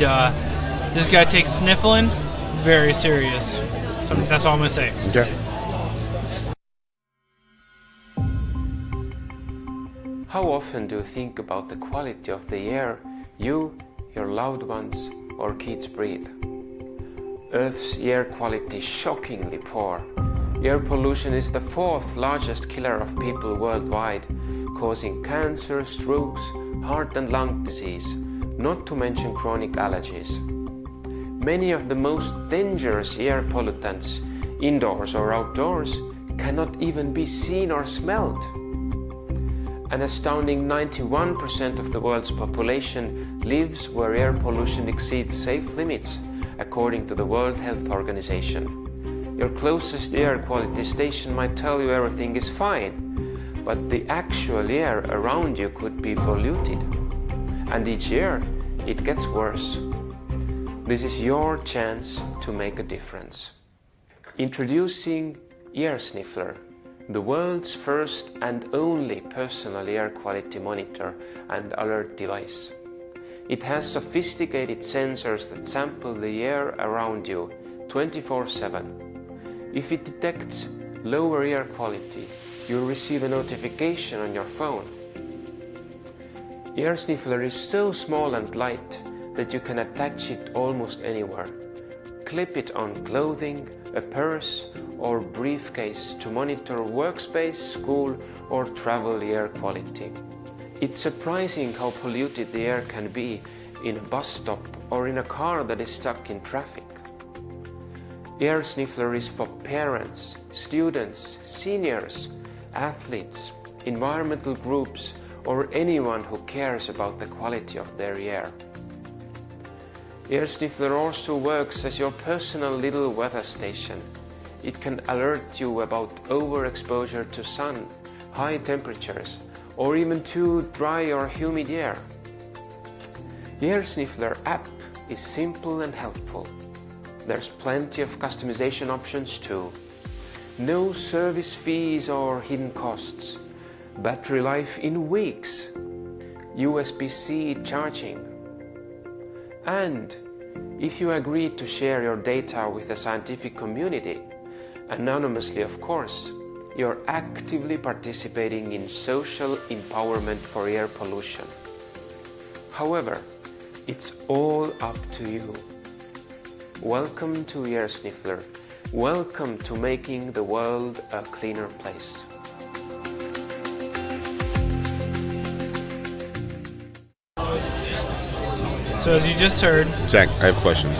this guy takes sniffling very serious. So that's all I'm gonna say. Okay. How often do you think about the quality of the air you, your loved ones, or kids breathe? Earth's air quality is shockingly poor. Air pollution is the 4th largest killer of people worldwide, causing cancer, strokes, heart and lung disease, not to mention chronic allergies. Many of the most dangerous air pollutants, indoors or outdoors, cannot even be seen or smelled. An astounding 91% of the world's population lives where air pollution exceeds safe limits, according to the World Health Organization. Your closest air quality station might tell you everything is fine, but the actual air around you could be polluted. And each year, it gets worse. This is your chance to make a difference. Introducing Air Sniffler, the world's first and only personal air quality monitor and alert device. It has sophisticated sensors that sample the air around you 24/7. If it detects lower air quality, you'll receive a notification on your phone. Air Sniffler is so small and light that you can attach it almost anywhere. Clip it on clothing, a purse, or briefcase to monitor workspace, school, or travel air quality. It's surprising how polluted the air can be in a bus stop or in a car that is stuck in traffic. Air Sniffler is for parents, students, seniors, athletes, environmental groups, or anyone who cares about the quality of their air. Air Sniffler also works as your personal little weather station. It can alert you about overexposure to sun, high temperatures, or even too dry or humid air. The Air Sniffler app is simple and helpful. There's plenty of customization options too. No service fees or hidden costs. Battery life in weeks. USB-C charging. And if you agree to share your data with the scientific community, anonymously of course, you're actively participating in social empowerment for air pollution. However, it's all up to you. Welcome to Air Sniffler. Welcome to making the world a cleaner place. So as you just heard, Zach, I have questions.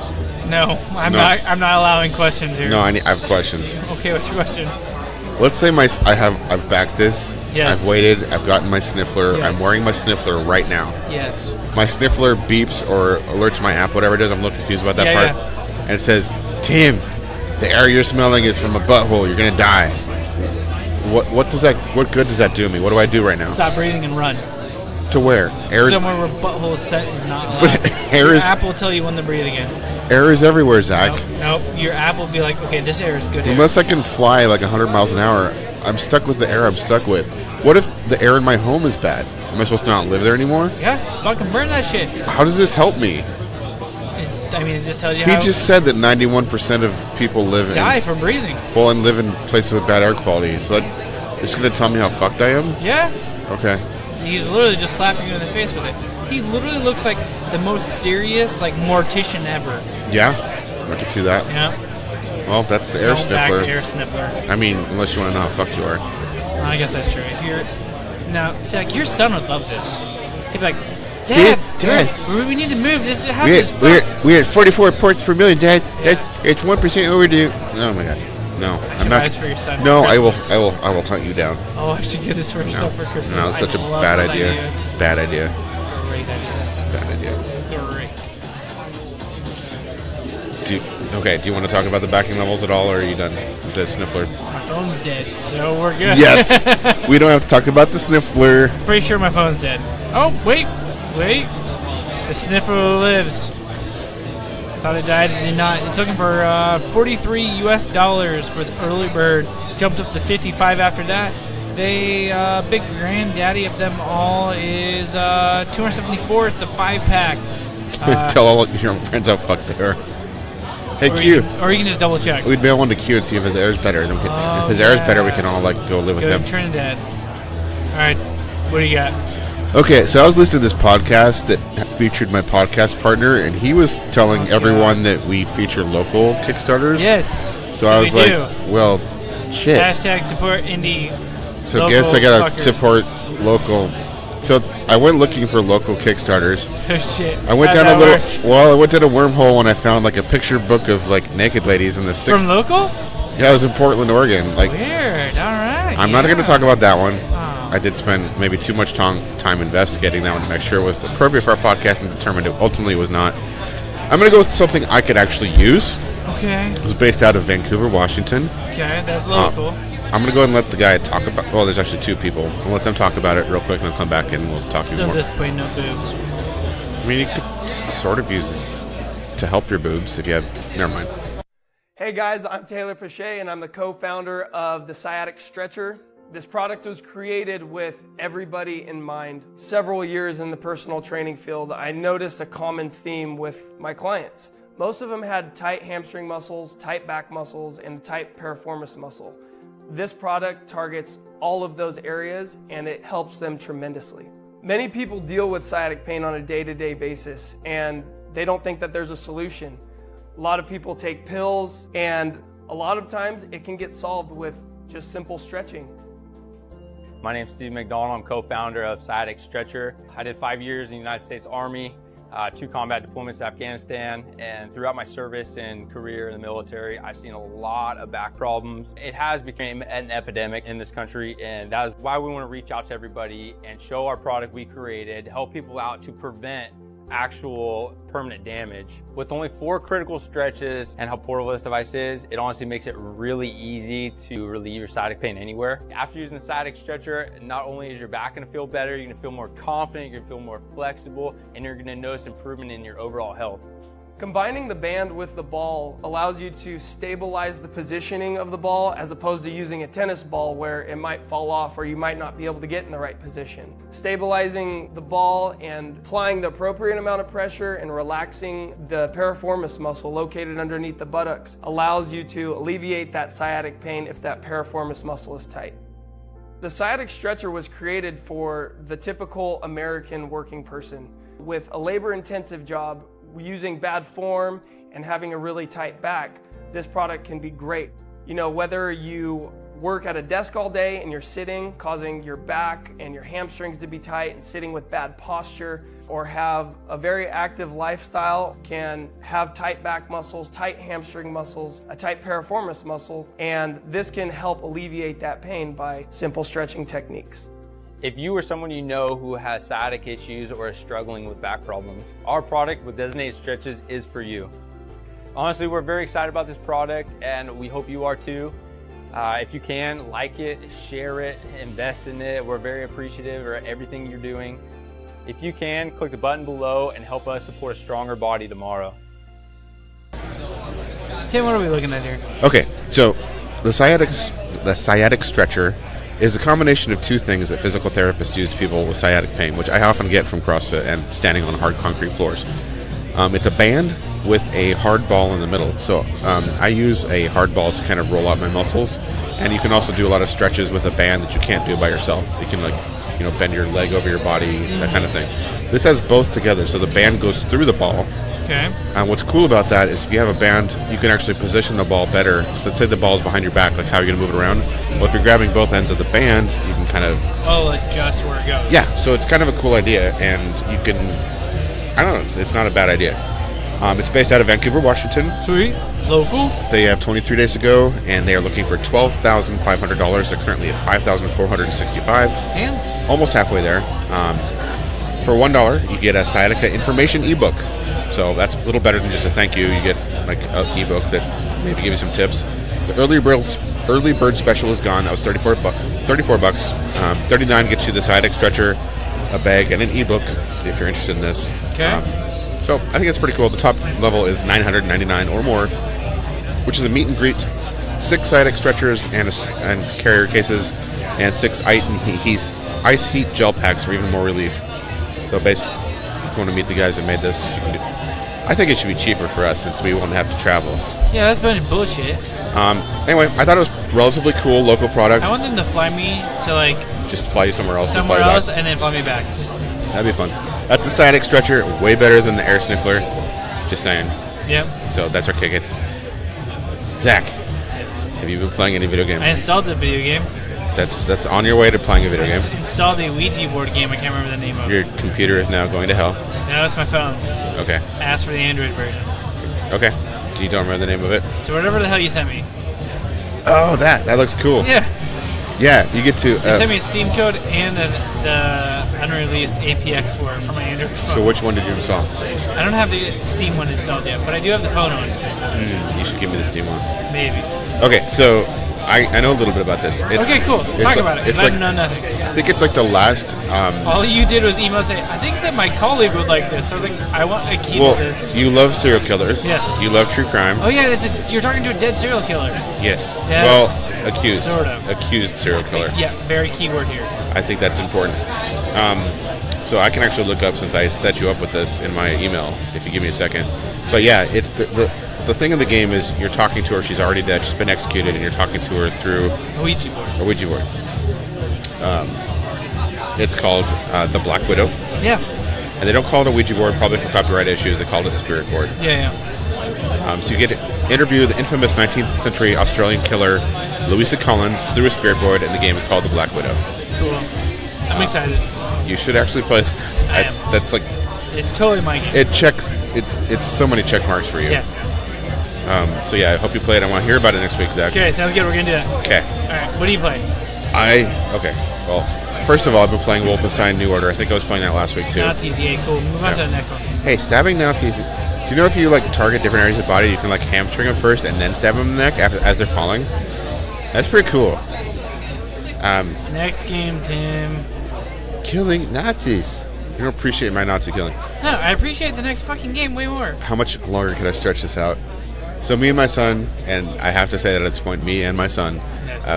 no, I'm No. not. I'm not allowing questions here. No, I have questions. Okay, what's your question? Let's say I've backed this. Yes. I've waited. I've gotten my sniffler. Yes. I'm wearing my sniffler right now. Yes. My sniffler beeps or alerts my app, whatever it is. I'm a little confused about that Yeah, part. And it says, "Tim, the air you're smelling is from a butthole. You're gonna die." What good does that do me? What do I do right now? Stop breathing and run. To where? Air is, Somewhere where butthole set is not allowed. but air Your is app will tell you when to breathe again. air is everywhere, Zach. Nope. Your app will be like, okay, this air is good air. Unless I can fly like 100 miles an hour, I'm stuck with the air I'm stuck with. What if the air in my home is bad? Am I supposed to not live there anymore? Yeah, fucking burn that shit. How does this help me? It just tells you He how just said that 91% of people live die from breathing. and live in places with bad air quality. So that it's going to tell me how fucked I am? Yeah. Okay. He's literally just slapping you in the face with it. He literally looks like the most serious, like, mortician ever. Yeah? Yeah. I can see that. Yeah. Well, that's the air sniffler. Air sniffler. I mean, unless you want to know how fucked you are. I guess that's true. If you're now, see, like your son would love this. He'd be like, Dad, we need to move. This house is fucked. We're at 44 parts per million, Dad. It's 1% overdue. Oh my God. No, I'm not. For your son No, I will hunt you down. Oh, I should get this for yourself for Christmas. No, it's such a bad idea. Bad idea. Great idea. Bad idea. Great. Do you want to talk about the backing levels at all, or are you done with the sniffler? My phone's dead, so we're good. Yes. We don't have to talk about the sniffler. Pretty sure my phone's dead. Oh, wait. The sniffler lives. Thought it died, it did not. It's looking for $43 US for the early bird. Jumped up to 55 after that. They big granddaddy of them all is 274. It's a 5-pack. Tell all your friends how fucked they are. Hey, Q. Or you can just double check. We'd mail one to Q and see if his air is better. If his air is better, we can all go live with him. Trinidad. All right, what do you got? Okay, so I was listening to this podcast that featured my podcast partner, and he was telling everyone that we feature local Kickstarters. Yes. So I was like, well, shit. Hashtag support indie. So I guess I gotta support local. So I went looking for local Kickstarters. Oh shit! I went down I went down a wormhole and I found like a picture book of like naked ladies in the From local? Yeah, it was in Portland, Oregon. Like weird. All right. I'm not going to talk about that one. Oh. I did spend maybe too much time investigating that one to make sure it was appropriate for our podcast, and determined it ultimately was not. I'm going to go with something I could actually use. Okay. It was based out of Vancouver, Washington. Okay, that's local. I'm going to go ahead and let the guy talk about... Well, there's actually two people. I'll let them talk about it real quick, and then come back and we'll talk to you more. Still disappointing, no boobs. I mean, you could sort of use this to help your boobs if you have... Never mind. Hey guys, I'm Taylor Pache, and I'm the co-founder of the Sciatic Stretcher. This product was created with everybody in mind. Several years in the personal training field, I noticed a common theme with my clients. Most of them had tight hamstring muscles, tight back muscles, and tight piriformis muscle. This product targets all of those areas, and it helps them tremendously. Many people deal with sciatic pain on a day-to-day basis, and they don't think that there's a solution. A lot of people take pills, and a lot of times it can get solved with just simple stretching. My name's Steve McDonald. I'm co-founder of Sciatic Stretcher. I did 5 years in the United States Army, 2 combat deployments to Afghanistan, and throughout my service and career in the military, I've seen a lot of back problems. It has become an epidemic in this country, and that is why we want to reach out to everybody and show our product we created, help people out to prevent actual permanent damage. With only 4 critical stretches and how portable this device is, it honestly makes it really easy to relieve your sciatic pain anywhere. After using the Sciatic Stretcher, not only is your back going to feel better, you're going to feel more confident, you're going to feel more flexible, and you're going to notice improvement in your overall health. Combining the band with the ball allows you to stabilize the positioning of the ball, as opposed to using a tennis ball where it might fall off or you might not be able to get in the right position. Stabilizing the ball and applying the appropriate amount of pressure and relaxing the piriformis muscle located underneath the buttocks allows you to alleviate that sciatic pain if that piriformis muscle is tight. The Sciatic Stretcher was created for the typical American working person with a labor-intensive job, using bad form and having a really tight back. This product can be great. You know, whether you work at a desk all day and you're sitting, causing your back and your hamstrings to be tight and sitting with bad posture, or have a very active lifestyle, can have tight back muscles, tight hamstring muscles, a tight piriformis muscle, and this can help alleviate that pain by simple stretching techniques. If you or someone you know who has sciatic issues or is struggling with back problems, our product with designated stretches is for you. Honestly, we're very excited about this product, and we hope you are too. If you can, like it, share it, invest in it. We're very appreciative of everything you're doing. If you can, click the button below and help us support a stronger body tomorrow. Tim, what are we looking at here? Okay, so the Sciatic Stretcher is a combination of 2 things that physical therapists use to people with sciatic pain, which I often get from CrossFit and standing on hard concrete floors. It's a band with a hard ball in the middle. So I use a hard ball to kind of roll out my muscles, and you can also do a lot of stretches with a band that you can't do by yourself. You can bend your leg over your body, that kind of thing. This has both together, so the band goes through the ball, Okay. What's cool about that is if you have a band, you can actually position the ball better. So let's say the ball is behind your back, like how are you going to move it around? Well, if you're grabbing both ends of the band, you can kind of... Oh, adjust where it goes. Yeah, so it's kind of a cool idea, and you can... I don't know, it's not a bad idea. It's based out of Vancouver, Washington. Sweet. Local. They have 23 days to go, and they are looking for $12,500. They're currently at $5,465. Damn. Almost halfway there. For $1, you get a Sciatica information ebook. So that's a little better than just a thank you. You get like an ebook that maybe gives you some tips. The early bird special is gone. That was $34. $39 gets you the Sciatic stretcher, a bag, and an ebook if you're interested in this. Okay. So I think it's pretty cool. The top level is $999 or more, which is a meet and greet, 6 Sciatic stretchers and carrier cases, and 6 ice heat gel packs for even more relief. So basically, if you want to meet the guys that made this, you can do. I think it should be cheaper for us since we won't have to travel. Yeah, that's a bunch of bullshit. Anyway, I thought it was relatively cool local product. I want them to fly me to just fly you somewhere else. and then fly me back. That'd be fun. That's the Sciatic stretcher, way better than the air sniffler. Just saying. Yep. So that's our kick. Zach, have you been playing any video games? I installed the video game. That's on your way to playing a video game. Installed a Ouija board game. I can't remember the name of it. Your computer is now going to hell. No, it's my phone. Okay. I asked for the Android version. Okay. So you don't remember the name of it? So whatever the hell you sent me. Oh, that looks cool. Yeah. Yeah, you get to... You sent me a Steam code and the unreleased APX for my Android phone. So which one did you install? I don't have the Steam one installed yet, but I do have the phone one. You should give me the Steam one. Maybe. Okay, so I know a little bit about this. Okay, cool. Talk about it. I know nothing. I think it's like the last... All you did was email say, I think that my colleague would like this. So I was like, I want a key to this. You love serial killers. Yes. You love true crime. Oh, yeah, you're talking to a dead serial killer. Yes. Yes. Well, accused. Sort of. Accused serial killer. Yeah, very key word here. I think that's important. So I can actually look up, since I set you up with this in my email, if you give me a second. But yeah, it's the thing of the game is you're talking to her. She's already dead. She's been executed, and you're talking to her through a Ouija board. A Ouija board. It's called the Black Widow. Yeah. And they don't call it a Ouija board, probably for copyright issues. They call it a spirit board. Yeah. So you get to interview the infamous 19th century Australian killer Louisa Collins through a spirit board, and the game is called the Black Widow. Cool. I'm excited. You should actually play. I am. That's like. It's totally my game. It checks. It's so many check marks for you. Yeah. So yeah, I hope you play it. I want to hear about it next week, Zach. Okay, sounds good. We're gonna do that. Okay. All right. What do you play? Okay. Well, first of all, I've been playing Wolfenstein New Order. I think I was playing that last week too. Nazis. Yeah, cool. Move on to the next one. Hey, stabbing Nazis. Do you know if you target different areas of the body, you can hamstring them first and then stab them in the neck as they're falling? That's pretty cool. Next game, Tim. Killing Nazis. You don't appreciate my Nazi killing. No, I appreciate the next fucking game way more. How much longer can I stretch this out? So me and my son, and I have to say that at this point, me and my son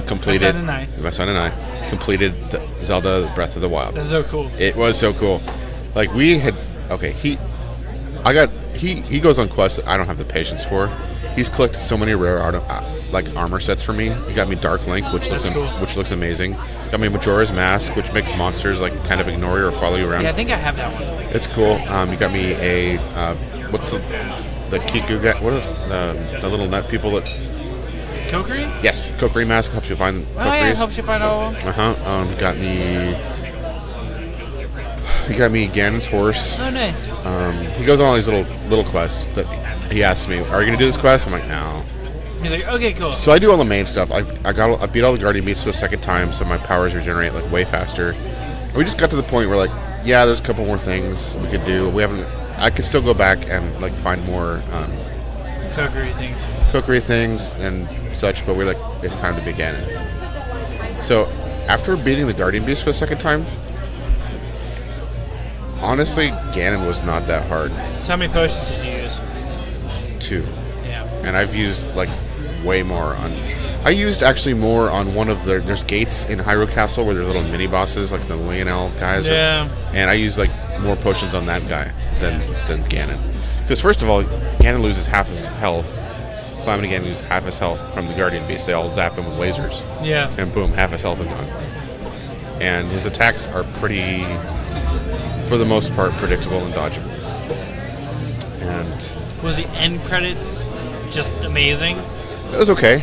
completed. My son and I completed the Zelda Breath of the Wild. That's so cool. It was so cool. We had. Okay, he goes on quests that I don't have the patience for. He's collected so many rare armor sets for me. He got me Dark Link, which looks amazing. Got me Majora's Mask, which makes monsters kind of ignore you or follow you around. Yeah, I think I have that one. It's cool. You got me a what's the Kiku guy? What is the little nut people that? Kokiri? Yes, Kokiri Mask helps you find. Oh yeah, it helps you find all of them. He got me Ganon's horse. Oh, nice. He goes on all these little quests. But he asked me, "Are you going to do this quest?" I'm like, "No." He's like, "Okay, cool." So I do all the main stuff. I beat all the Guardian Beasts for the second time, so my powers regenerate way faster. And we just got to the point where yeah, there's a couple more things we could do. I could still go back and find more Kokiri things and such, but we're it's time to begin. So after beating the Guardian Beast for the second time, honestly, Ganon was not that hard. So how many potions did you use? 2. Yeah. And I've used way more on. I used actually more on one of there's gates in Hyrule Castle where there's little mini bosses the Lionel guys. Yeah. And I used more potions on that guy than Ganon. Because first of all, Ganon loses half his health. Calamity Ganon loses half his health from the Guardian Beast. They all zap him with lasers. Yeah. And boom, half his health is gone. And his attacks are pretty, for the most part, predictable and dodgeable. and Was the end credits just amazing? it was okay.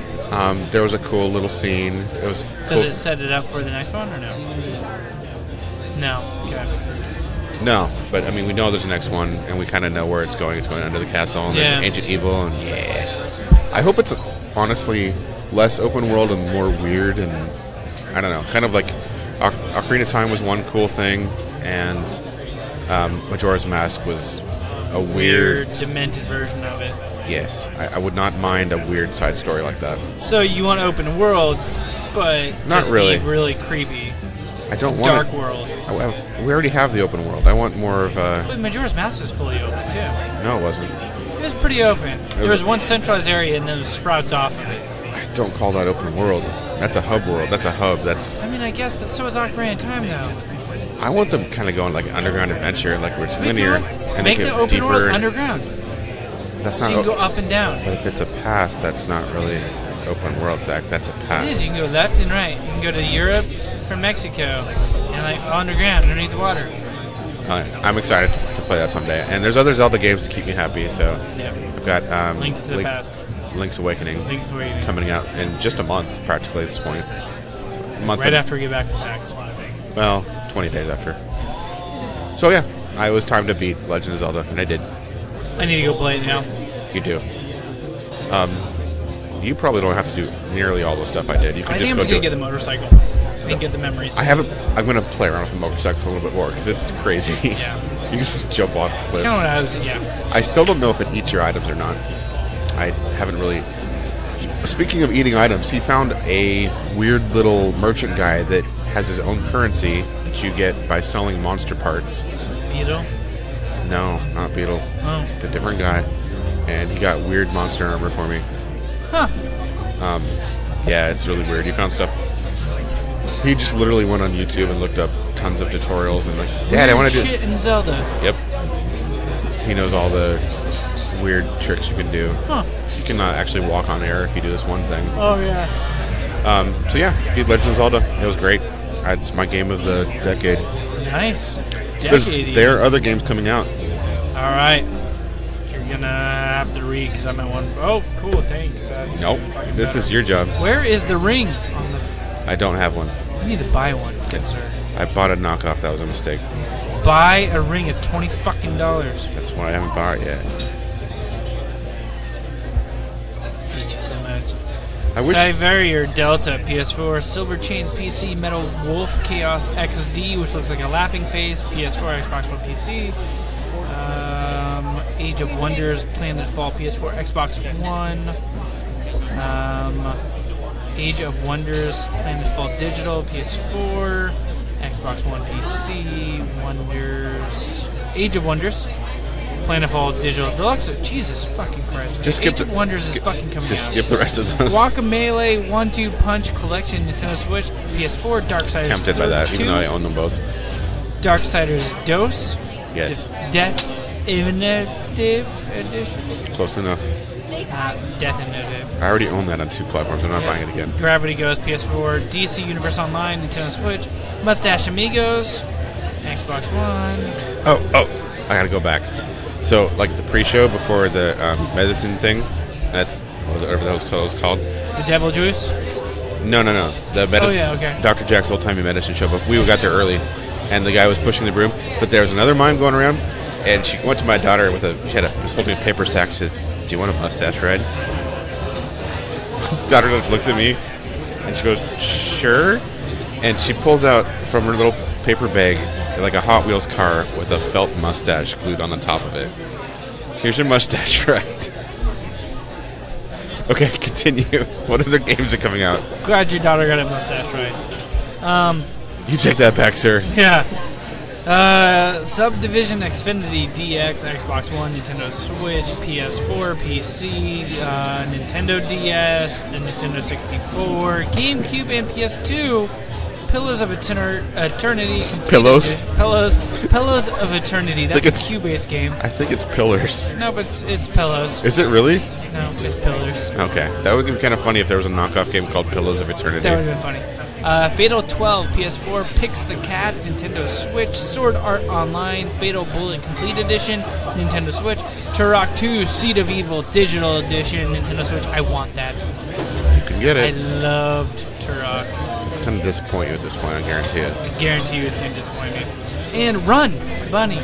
There was a cool little scene. It was Does cool. it set it up for the next one or no? No. Okay. No, but I mean, we know there's a next one, and we kind of know where it's going. It's going under the castle, and there's an ancient evil, and I hope it's honestly less open world and more weird, and I don't know, kind of like Ocarina of Time was one cool thing, and Majora's Mask was a weird, demented version of it. Yes, I would not mind a weird side story like that. So you want open world, but Not just really. be really creepy. I don't want Dark world. We already have the open world. I want more of a. But Majora's Mask is fully open too. No, it wasn't. It was pretty open. There was one centralized area and those sprouts off of it. I don't call that open world. That's a hub world. That's a hub. That's. I mean, I guess, but so is Ocarina of Time though. I want them kind of going like an underground adventure, like where it's linear and Make they the get open deeper. world underground. That's So not. you can go up and down. But if it's a path, that's not really open world, Zach. That's a path. It is. You can go left and right. You can go to Europe from Mexico and like underground, underneath the water. I'm excited to play that someday. And there's other Zelda games to keep me happy. So Yep. I've got Link's to the Past. Link's Awakening, Link's Awakening. coming out in just a month, practically at this point. A month Right and- after we get back from PAX. Well, 20 days after. So yeah, it was time to beat Legend of Zelda, and I did. I need to go play it now. You do. You probably don't have to do nearly all the stuff I did. You can I think just I'm go just do gonna it. get the motorcycle and get the memories. I haven't. I'm gonna play around with the motorcycles a little bit more because it's crazy. Yeah. You can just jump off It's cliffs. kind of what I was. Yeah. I still don't know if it eats your items or not. I haven't really. Speaking of eating items, he found a weird little merchant guy that has his own currency that you get by selling monster parts. Beetle. No, not Beetle. Oh. It's a different guy. And he got weird monster armor for me. Huh. Yeah, it's really weird. He found stuff. He just literally went on YouTube and looked up tons of tutorials and like, Dad, I want to do. Shit in Zelda. Yep. He knows all the weird tricks you can do. Huh. You can actually walk on air if you do this one thing. Oh yeah. So yeah, beat Legend of Zelda. It was great. It's my game of the decade. Nice. Decade. There are other games coming out. All right. You're gonna have to read because I'm at one. Oh, cool. Thanks. That's Nope. fucking This better. is your job. Where is the ring? I don't have one. You need to buy one, good sir. I bought a knockoff. That was a mistake. Buy a ring of $20 fucking. That's why I haven't bought it yet. Hate you so much. I wish. Cyverior Delta PS4 Silver Chains PC Metal Wolf Chaos XD, which looks like a laughing face. PS4 Xbox One PC. Age of Wonders Planetfall PS4 Xbox One. Age of Wonders Planetfall Digital PS4 Xbox One PC. Wonders Age of Wonders Planetfall Digital Deluxe. Jesus fucking Christ! Just skip Age of Wonders is fucking coming Just out. skip the rest of those. Guacamelee 1-2 Punch Collection Nintendo Switch PS4 Darksiders Tempted by that, 2, even though I own them both. Darksiders Dose Yes. Death Definitive Edition. Close enough. Death Definitive. I already own that on 2 platforms. I'm not buying it again. Gravity Ghost PS4 DC Universe Online Nintendo Switch Mustache Amigos Xbox One. Oh, I gotta go back. So, like the pre-show before the medicine thing, that whatever that was called. The Devil Juice. No. The medicine. Oh, yeah, okay. Dr. Jack's old timey medicine show, but we got there early, and the guy was pushing the broom. But there was another mime going around, and she went to my daughter with was holding a paper sack. She says, "Do you want a mustache ride?" Daughter just looks at me, and she goes, "Sure." And she pulls out from her little paper bag like a Hot Wheels car with a felt mustache glued on the top of it. Here's your mustache ride. Okay, continue. What other games are coming out? Glad your daughter got a mustache right. You take that back, sir. Yeah. Subdivision Xfinity DX, Xbox One, Nintendo Switch, PS4, PC, Nintendo DS, the Nintendo 64, GameCube, and PS2. Pillars of Eternity. Pillows? Pillows of Eternity. That's a Cube-based game. I think it's Pillars. No, but it's Pillows. Is it really? No, it's Pillars. Okay. That would be kind of funny if there was a knockoff game called Pillows of Eternity. That would have been funny. Fatal 12, PS4, Pix the Cat, Nintendo Switch, Sword Art Online, Fatal Bullet Complete Edition, Nintendo Switch, Turok 2, Seed of Evil Digital Edition, Nintendo Switch. I want that. You can get it. I loved Turok. It's going to disappoint you at this point, I guarantee it. I guarantee you it's going to disappoint me. And Run Bunny.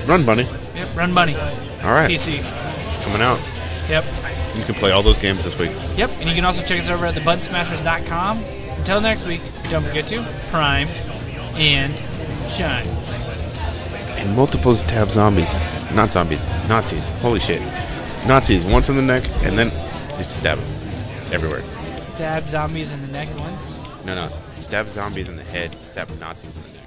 Run Bunny. Yep, Run Bunny. All right. PC. It's coming out. Yep. You can play all those games this week. Yep, and you can also check us over at thebuttonsmashers.com. Until next week, don't forget to prime and shine. And multiple stab zombies. Not zombies. Nazis. Holy shit. Nazis once in the neck, and then just stab them. Everywhere. Stab zombies in the neck once? No. Stab zombies in the head. Stab Nazis in the neck.